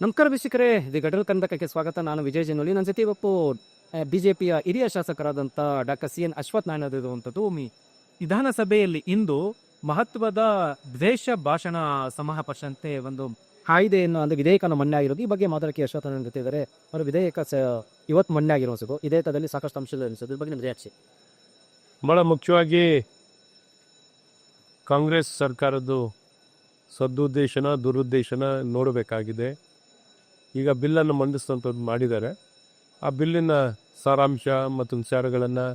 ನಮಸ್ಕಾರ ವೀಕ್ಷಕರೇ, ಇದು ಗಡಲ್ ಕರ್ನಾಟಕಕ್ಕೆ ಸ್ವಾಗತ. ನಾನು ವಿಜಯ್ ಜನೋಲಿ. ನನ್ನ ಜೊತೆ ಇವತ್ತು ಬಿಜೆಪಿಯ ಹಿರಿಯ ಶಾಸಕರಾದಂಥ doctor C N Ashwath Narayana ಇರುವಂಥದ್ದು. ವಿಧಾನಸಭೆಯಲ್ಲಿ ಇಂದು ಮಹತ್ವದ ದ್ವೇಷ ಭಾಷಣ ಸಮಾವೇಶಂತೆ ಒಂದು ಕಾಯ್ದೆಯನ್ನು ಅಂದರೆ ವಿಧೇಯಕನ ಮಣ್ಣೆ ಆಗಿರೋದು. ಈ ಬಗ್ಗೆ ಮಾತಾಡೋಕ್ಕೆ ಅಶ್ವಥ್ ನನ್ನ ಜೊತೆ ಇದ್ದಾರೆ. ಅವರು ವಿಧೇಯಕ ಇವತ್ತು ಮಣ್ಣೆ ಆಗಿರೋದು ವಿಧೇಯಕದಲ್ಲಿ ಸಾಕಷ್ಟು ಅಂಶಗಳು ಅನಿಸೋದು. ಇದ್ರ ಬಗ್ಗೆ ನಿಮ್ಮ ರಿಯಾಕ್ಷನ್? ಭಾಳ ಮುಖ್ಯವಾಗಿ ಕಾಂಗ್ರೆಸ್ ಸರ್ಕಾರದ್ದು ಸದುದ್ದೇಶನ ದುರುದ್ದೇಶನ ನೋಡಬೇಕಾಗಿದೆ. ಈಗ ಬಿಲ್ಲನ್ನು ಮಂಡಿಸುವಂಥದ್ದು ಮಾಡಿದ್ದಾರೆ. ಆ ಬಿಲ್ಲಿನ ಸಾರಾಂಶ ಮತ್ತು ವಿಚಾರಗಳನ್ನು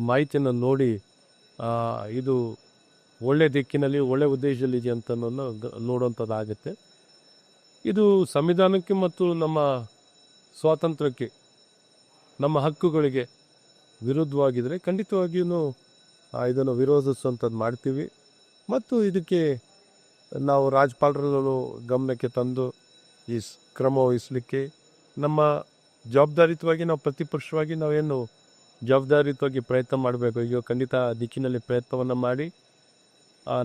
ಮಾಹಿತಿಯನ್ನು ನೋಡಿ ಇದು ಒಳ್ಳೆಯ ದಿಕ್ಕಿನಲ್ಲಿ ಒಳ್ಳೆಯ ಉದ್ದೇಶದಲ್ಲಿದೆ ಅಂತ ನೋಡುವಂಥದ್ದಾಗುತ್ತೆ. ಇದು ಸಂವಿಧಾನಕ್ಕೆ ಮತ್ತು ನಮ್ಮ ಸ್ವಾತಂತ್ರ್ಯಕ್ಕೆ, ನಮ್ಮ ಹಕ್ಕುಗಳಿಗೆ ವಿರುದ್ಧವಾಗಿದ್ದರೆ ಖಂಡಿತವಾಗಿಯೂ ಇದನ್ನು ವಿರೋಧಿಸುವಂಥದ್ದು ಮಾಡ್ತೀವಿ. ಮತ್ತು ಇದಕ್ಕೆ ನಾವು ರಾಜ್ಯಪಾಲರಲ್ಲೂ ಗಮನಕ್ಕೆ ತಂದು ಈ ಕ್ರಮ ವಹಿಸಲಿಕ್ಕೆ ನಮ್ಮ ಜವಾಬ್ದಾರಿಯುತವಾಗಿ ನಾವು ಪ್ರತಿಪಕ್ಷವಾಗಿ ನಾವೇನು ಜವಾಬ್ದಾರಿಯುತವಾಗಿ ಪ್ರಯತ್ನ ಮಾಡಬೇಕು. ಈಗ ಖಂಡಿತ ದಿಕ್ಕಿನಲ್ಲಿ ಪ್ರಯತ್ನವನ್ನು ಮಾಡಿ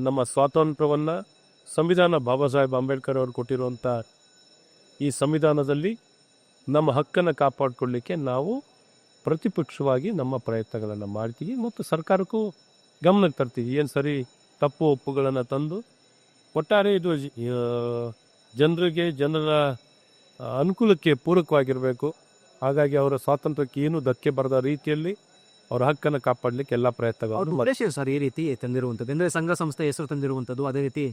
ನಮ್ಮ ಸ್ವಾತಂತ್ರ್ಯವನ್ನು ಸಂವಿಧಾನ ಬಾಬಾ ಸಾಹೇಬ್ ಅಂಬೇಡ್ಕರ್ ಅವರು ಕೊಟ್ಟಿರುವಂಥ ಈ ಸಂವಿಧಾನದಲ್ಲಿ ನಮ್ಮ ಹಕ್ಕನ್ನು ಕಾಪಾಡಿಕೊಳ್ಳಲಿಕ್ಕೆ ನಾವು ಪ್ರತಿಪಕ್ಷವಾಗಿ ನಮ್ಮ ಪ್ರಯತ್ನಗಳನ್ನು ಮಾಡ್ತೀವಿ ಮತ್ತು ಸರ್ಕಾರಕ್ಕೂ ಗಮನಕ್ಕೆ ತರ್ತೀವಿ. ಏನು ಸರಿ ತಪ್ಪು ಒಪ್ಪುಗಳನ್ನು ತಂದು ಒಟ್ಟಾರೆ ಇದು ಜನರ ಅನುಕೂಲಕ್ಕೆ ಪೂರಕವಾಗಿರಬೇಕು. ಹಾಗಾಗಿ ಅವರ ಸ್ವಾತಂತ್ರ್ಯಕ್ಕೆ ಏನು ಧಕ್ಕೆ ಬರದ ರೀತಿಯಲ್ಲಿ ಅವರ ಹಕ್ಕನ್ನು ಕಾಪಾಡಲಿಕ್ಕೆ ಎಲ್ಲ ಪ್ರಯತ್ನಗಳು. ಉದ್ದೇಶ ಸರ್ ಈ ರೀತಿ ತಂದಿರುವಂಥದ್ದು ಅಂದರೆ ಸಂಘ ಸಂಸ್ಥೆ ಹೆಸರು ತಂದಿರುವಂಥದ್ದು. ಅದೇ ರೀತಿ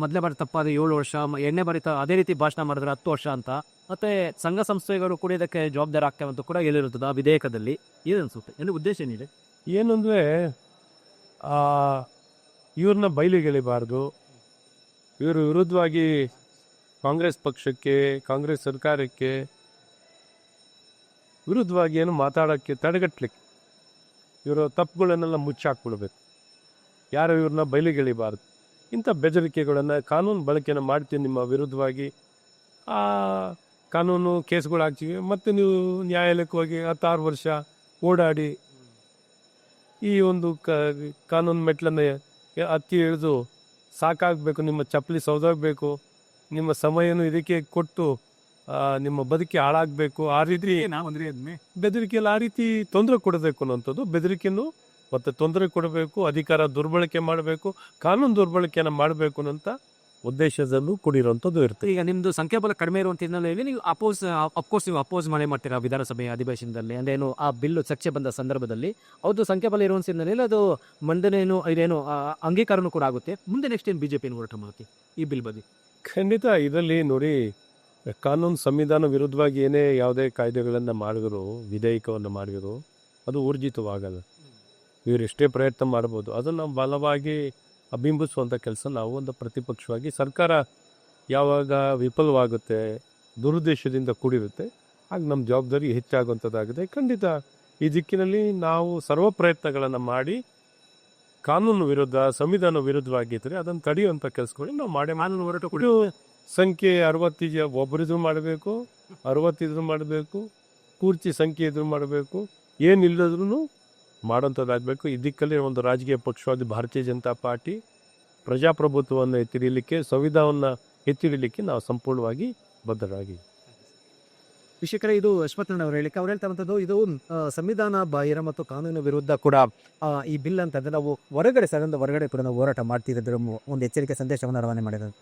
ಮೊದಲೇ ಬಾರಿ ತಪ್ಪಾದ 7 ವರ್ಷ, ಎಣ್ಣೆ ಬಾರಿ ಅದೇ ರೀತಿ ಭಾಷಣ ಮಾಡಿದ್ರೆ 10 ವರ್ಷ ಅಂತ, ಮತ್ತೆ ಸಂಘ ಸಂಸ್ಥೆಗಳು ಕೂಡ ಇದಕ್ಕೆ ಜವಾಬ್ದಾರಿ ಆಗ್ತವೆ ಅಂತ ಕೂಡ ಹೇಳಿರುತ್ತದೆ ಆ ವಿಧೇಯಕದಲ್ಲಿ. ಏನನ್ಸುತ್ತೆ, ಏನು ಉದ್ದೇಶ ಏನಿದೆ? ಏನು ಅಂದರೆ ಇವ್ರನ್ನ ಬಯಲಿಗೆಳಿಬಾರ್ದು. ಇವರು ವಿರುದ್ಧವಾಗಿ ಕಾಂಗ್ರೆಸ್ ಪಕ್ಷಕ್ಕೆ, ಕಾಂಗ್ರೆಸ್ ಸರ್ಕಾರಕ್ಕೆ ವಿರುದ್ಧವಾಗಿ ಏನು ಮಾತಾಡೋಕ್ಕೆ ತಡೆಗಟ್ಟಲಿಕ್ಕೆ ಇವರ ತಪ್ಪುಗಳನ್ನೆಲ್ಲ ಮುಚ್ಚಾಕ್ಬಿಡ್ಬೇಕು. ಯಾರು ಇವ್ರನ್ನ ಬಯಲಿಗೆಳಿಬಾರ್ದು. ಇಂಥ ಬೆದರಿಕೆಗಳನ್ನು ಕಾನೂನು ಬಳಕೆಯನ್ನು ಮಾಡ್ತೀನಿ ನಿಮ್ಮ ವಿರುದ್ಧವಾಗಿ, ಆ ಕಾನೂನು ಕೇಸ್ಗಳು ಹಾಕ್ತೀವಿ, ಮತ್ತು ನೀವು ನ್ಯಾಯಾಲಯಕ್ಕೆ ಹೋಗಿ 16 ವರ್ಷ ಓಡಾಡಿ ಈ ಒಂದು ಕಾನೂನು ಮೆಟ್ಲನ್ನು ಹತ್ತಿ ಇಳಿದು ಸಾಕಾಗಬೇಕು, ನಿಮ್ಮ ಚಪ್ಪಲಿ ಸೌದಾಗಬೇಕು, ನಿಮ್ಮ ಸಮಯನೂ ಇದಕ್ಕೆ ಕೊಟ್ಟು ನಿಮ್ಮ ಬದುಕಿ ಹಾಳಾಗಬೇಕು. ಆ ರೀತಿ ಬೆದರಿಕೆಯಲ್ಲಿ ಆ ರೀತಿ ತೊಂದರೆ ಕೊಡಬೇಕು ಅನ್ನೋಂಥದ್ದು. ಬೆದರಿಕೆಯನ್ನು ಮತ್ತು ತೊಂದರೆ ಕೊಡಬೇಕು, ಅಧಿಕಾರ ದುರ್ಬಳಕೆ ಮಾಡಬೇಕು, ಕಾನೂನು ದುರ್ಬಳಕೆಯನ್ನು ಮಾಡಬೇಕು ಅನ್ನೋಂಥ ಉದ್ದೇಶದಲ್ಲೂ ಕೂಡಿರುವಂಥದ್ದು ಇರ್ತದೆ. ಈಗ ನಿಮ್ಮದು ಸಂಖ್ಯಾಬಲ ಕಡಿಮೆ ಇರುವಂಥ ಹಿನ್ನೆಲೆಯಲ್ಲಿ ನೀವು ಅಪೋಸ್ ಮಾಡ್ತೀರಾ ವಿಧಾನಸಭೆಯ ಅಧಿವೇಶನದಲ್ಲಿ. ಅಂದ್ರೇನು ಆ ಬಿಲ್ಲು ಚರ್ಚೆ ಬಂದ ಸಂದರ್ಭದಲ್ಲಿ ಅವ್ರದ್ದು ಸಂಖ್ಯಾಬಲ ಇರುವಂಥ ಹಿನ್ನೆಲೆಯಲ್ಲಿ ಅದು ಮಂಡನೆಯನ್ನು ಇದೇನು ಅಂಗೀಕಾರನೂ ಕೂಡ ಆಗುತ್ತೆ. ಮುಂದೆ ನೆಕ್ಸ್ಟ್ ಏನು ಬಿಜೆಪಿ ಹೋರಾಟ ಮಾಡ್ತೀವಿ ಈ ಬಿಲ್ ಬಗ್ಗೆ? ಖಂಡಿತ ಇದರಲ್ಲಿ ನೋಡಿ, ಕಾನೂನು ಸಂವಿಧಾನ ವಿರುದ್ಧವಾಗಿ ಏನೇ ಯಾವುದೇ ಕಾಯ್ದೆಗಳನ್ನು ಮಾಡಿದ್ರು, ವಿಧೇಯಕವನ್ನು ಮಾಡಿದ್ರು, ಅದು ಊರ್ಜಿತವಾಗಲ್ಲ. ಇವರು ಎಷ್ಟೇ ಪ್ರಯತ್ನ ಮಾಡ್ಬೋದು, ಅದನ್ನು ಬಲವಾಗಿ ಬಿಂಬಿಸುವಂಥ ಕೆಲಸ ನಾವು ಒಂದು ಪ್ರತಿಪಕ್ಷವಾಗಿ, ಸರ್ಕಾರ ಯಾವಾಗ ವಿಫಲವಾಗುತ್ತೆ, ದುರುದ್ದೇಶದಿಂದ ಕೂಡಿರುತ್ತೆ, ಆಗ ನಮ್ಮ ಜವಾಬ್ದಾರಿ ಹೆಚ್ಚಾಗುವಂಥದ್ದಾಗಿದೆ. ಖಂಡಿತ ಈ ದಿಕ್ಕಿನಲ್ಲಿ ನಾವು ಸರ್ವ ಪ್ರಯತ್ನಗಳನ್ನು ಮಾಡಿ ಕಾನೂನು ವಿರುದ್ಧ, ಸಂವಿಧಾನ ವಿರುದ್ಧವಾಗಿದ್ದರೆ ಅದನ್ನು ತಡೆಯುವಂಥ ಕೆಲಸಗಳು ನಾವು ಮಾಡೇ ಕಾನೂನು ಹೊರಟು ಕೂಡ ಸಂಖ್ಯೆ 60 ಒಬ್ಬರಿದ್ರು ಮಾಡಬೇಕು, 60 ಮಾಡಬೇಕು, ಪೂರ್ತಿ ಸಂಖ್ಯೆ ಇದ್ರೂ ಮಾಡಬೇಕು, ಏನಿಲ್ಲದ್ರೂ ಮಾಡೋಂಥದ್ದಾಗಬೇಕು. ಈ ದಿಕ್ಕಲ್ಲಿ ಒಂದು ರಾಜಕೀಯ ಪಕ್ಷವಾದ ಭಾರತೀಯ ಜನತಾ ಪಾರ್ಟಿ ಪ್ರಜಾಪ್ರಭುತ್ವವನ್ನು ಎತ್ತಿಡಲಿಕ್ಕೆ, ಸಂವಿಧಾನವನ್ನು ಎತ್ತಿಡಲಿಕ್ಕೆ ನಾವು ಸಂಪೂರ್ಣವಾಗಿ ಬದ್ಧರಾಗಿ. ವೀಕ್ಷಕರೇ, ಇದು ಅಶ್ವಥ್ ನಾರಾಯಣ ಅವರು ಹೇಳಿಕೆ. ಅವ್ರು ಹೇಳ್ತಾರಂಥದ್ದು ಇದು ಸಂವಿಧಾನ ಬಾಹಿರ ಮತ್ತು ಕಾನೂನು ವಿರುದ್ಧ ಕೂಡ ಈ ಬಿಲ್ ಅಂತಂದರೆ ನಾವು ಹೊರಗಡೆ ಕೂಡ ನಾವು ಹೋರಾಟ ಮಾಡ್ತಿರೋದ್ರ ಒಂದು ಎಚ್ಚರಿಕೆ ಸಂದೇಶವನ್ನು ರವಾನೆ ಮಾಡಿರೋದು.